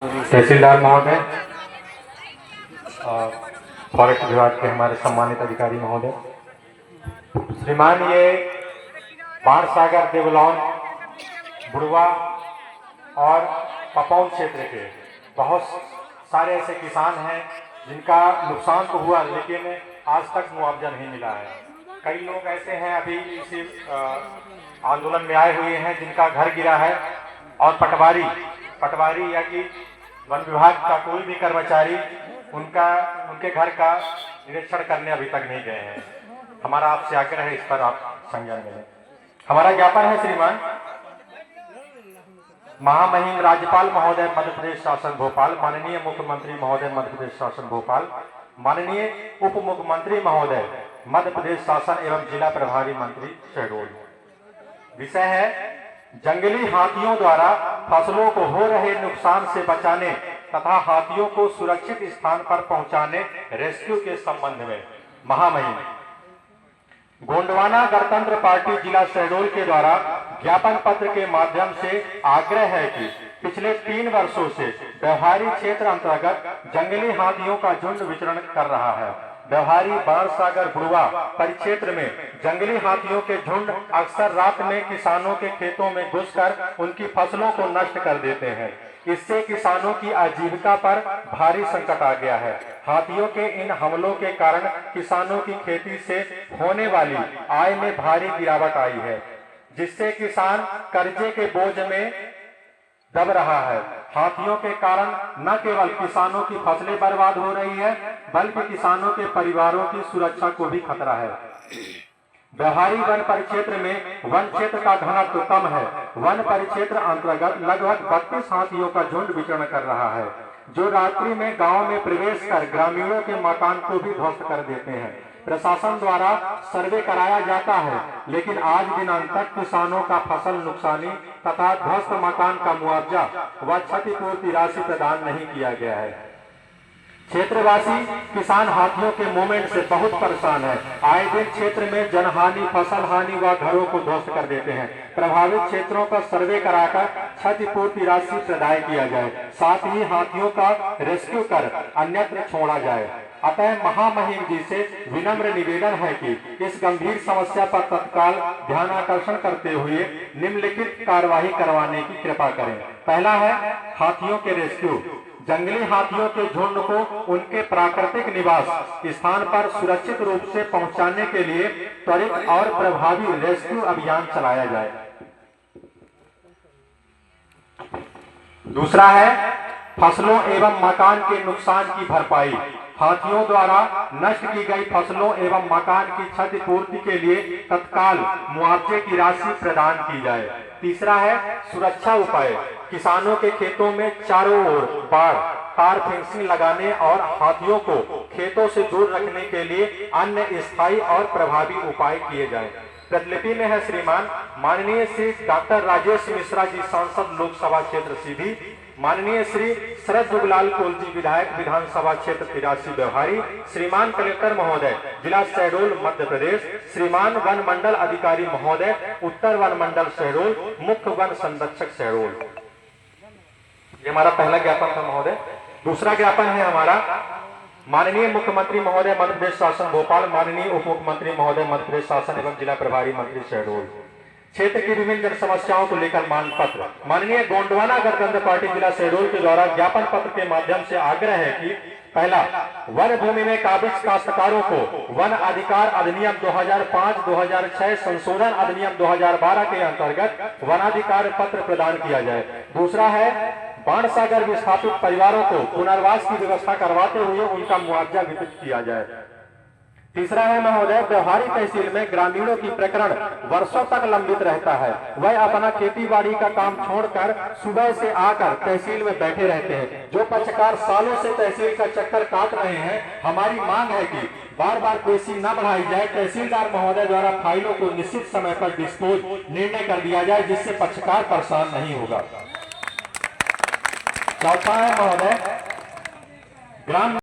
तहसीलदार महोदय, फॉरेस्ट विभाग के हमारे सम्मानित अधिकारी महोदय, श्रीमान ये बाणसागर, देवलौन, बुढ़वा और पपौन क्षेत्र के बहुत सारे ऐसे किसान हैं जिनका नुकसान तो हुआ लेकिन आज तक मुआवजा नहीं मिला है। कई लोग ऐसे हैं अभी इसी आंदोलन में आए हुए हैं जिनका घर गिरा है और पटवारी या कि वन विभाग का कोई भी कर्मचारी उनके घर का निरीक्षण करने अभी तक नहीं गए हैं। हमारा आपसे आग्रह है, इस पर आप संज्ञान लें। हमारा ज्ञापन है श्रीमान महामहिम राज्यपाल महोदय मध्य प्रदेश शासन भोपाल, माननीय मुख्यमंत्री महोदय मध्य प्रदेश शासन भोपाल, माननीय उप मुख्यमंत्री महोदय मध्य प्रदेश शासन एवं जिला प्रभारी मंत्री शहडोल। विषय है जंगली हाथियों द्वारा फसलों को हो रहे नुकसान से बचाने तथा हाथियों को सुरक्षित स्थान पर पहुंचाने रेस्क्यू के संबंध में महामहिम गोंडवाना गणतंत्र पार्टी जिला शहडोल के द्वारा ज्ञापन पत्र के माध्यम से आग्रह है कि पिछले 3 वर्षों से व्यवहारी क्षेत्र अंतर्गत जंगली हाथियों का झुंड विचरण कर रहा है। व्यवहारी, बाणसागर, बुढ़वा परिक्षेत्र में जंगली हाथियों के झुंड अक्सर रात में किसानों के खेतों में घुसकर उनकी फसलों को नष्ट कर देते हैं। इससे किसानों की आजीविका पर भारी संकट आ गया है। हाथियों के इन हमलों के कारण किसानों की खेती से होने वाली आय में भारी गिरावट आई है, जिससे किसान कर्जे के बोझ में दब रहा है। हाथियों के कारण न केवल किसानों की फसलें बर्बाद हो रही है बल्कि किसानों के परिवारों की सुरक्षा को भी खतरा है। व्यवहारी वन परिक्षेत्र में वन क्षेत्र का घनत्व कम है। वन परिक्षेत्र अंतर्गत लगभग 32 हाथियों का झुंड विचरण कर रहा है, जो रात्रि में गांव में प्रवेश कर ग्रामीणों के मकान को भी ध्वस्त कर देते हैं। प्रशासन द्वारा सर्वे कराया जाता है लेकिन आज दिनांक तक किसानों का फसल नुकसानी तथा ध्वस्त मकान का मुआवजा व क्षतिपूर्ति राशि प्रदान नहीं किया गया है। क्षेत्रवासी किसान हाथियों के मूवमेंट से बहुत परेशान है। आए दिन क्षेत्र में जनहानि, फसल हानि व घरों को ध्वस्त कर देते हैं। प्रभावित क्षेत्रों का सर्वे कराकर क्षतिपूर्ति राशि प्रदान किया जाए, साथ ही हाथियों का रेस्क्यू कर अन्यत्र छोड़ा जाए। अतः महामहिम जी से विनम्र निवेदन है कि इस गंभीर समस्या पर तत्काल ध्यानाकर्षण करते हुए निम्नलिखित कार्यवाही करवाने की कृपा करें। पहला है हाथियों के रेस्क्यू। जंगली हाथियों के झुंड को उनके प्राकृतिक निवास स्थान पर सुरक्षित रूप से पहुंचाने के लिए त्वरित और प्रभावी रेस्क्यू अभियान चलाया जाए। दूसरा है फसलों एवं मकान के नुकसान की भरपाई। हाथियों द्वारा नष्ट की गई फसलों एवं मकान की क्षतिपूर्ति के लिए तत्काल मुआवजे की राशि प्रदान की जाए। तीसरा है सुरक्षा उपाय। किसानों के खेतों में चारों ओर बाड़, तार फेंसिंग लगाने और हाथियों को खेतों से दूर रखने के लिए अन्य स्थायी और प्रभावी उपाय किए जाएं। प्रतिलिपि में है श्रीमान माननीय श्री डॉक्टर राजेश मिश्रा जी, सांसद लोकसभा क्षेत्र सीधी, माननीय श्री शरद जुगलाल कोलजी, विधायक विधानसभा क्षेत्र 83 व्यवहारी, श्रीमान कलेक्टर महोदय जिला शहडोल मध्य प्रदेश, श्रीमान वन मंडल अधिकारी महोदय उत्तर वन मंडल शहडोल, मुख्य वन संरक्षक शहडोल। ये हमारा पहला ज्ञापन था महोदय। दूसरा ज्ञापन है हमारा माननीय मुख्यमंत्री महोदय मध्य प्रदेश शासन भोपाल, माननीय उप मुख्यमंत्री महोदय मध्य प्रदेश शासन एवं जिला प्रभारी मंत्री शहडोल। क्षेत्र की विभिन्न जन समस्याओं को लेकर मांग पत्र। माननीय गोंडवाना गणतंत्र पार्टी जिला शहडोल के द्वारा ज्ञापन पत्र के माध्यम से आग्रह है कि पहला, वन भूमि में काबिज काश्तकारों को वन अधिकार अधिनियम 2005-2006 संशोधन अधिनियम 2012 के अंतर्गत वनाधिकार पत्र प्रदान किया जाए। दूसरा है बाणसागर विस्थापित परिवारों को पुनर्वास की व्यवस्था करवाते हुए उनका मुआवजा वितरित किया जाए। तीसरा है महोदय व्यवहारी तहसील में ग्रामीणों की प्रकरण वर्षों तक लंबित रहता है। वह अपना खेती बाड़ी का काम छोड़कर सुबह से आकर तहसील में बैठे रहते हैं। जो पक्षकार सालों से तहसील का चक्कर काट रहे हैं, हमारी मांग है कि बार बार पेशी न बढ़ाई जाए। तहसीलदार महोदय द्वारा फाइलों को निश्चित समय पर डिस्पोज निर्णय कर दिया जाए, जिससे पक्षकार परेशान नहीं होगा। चौथा है महोदय ग्राम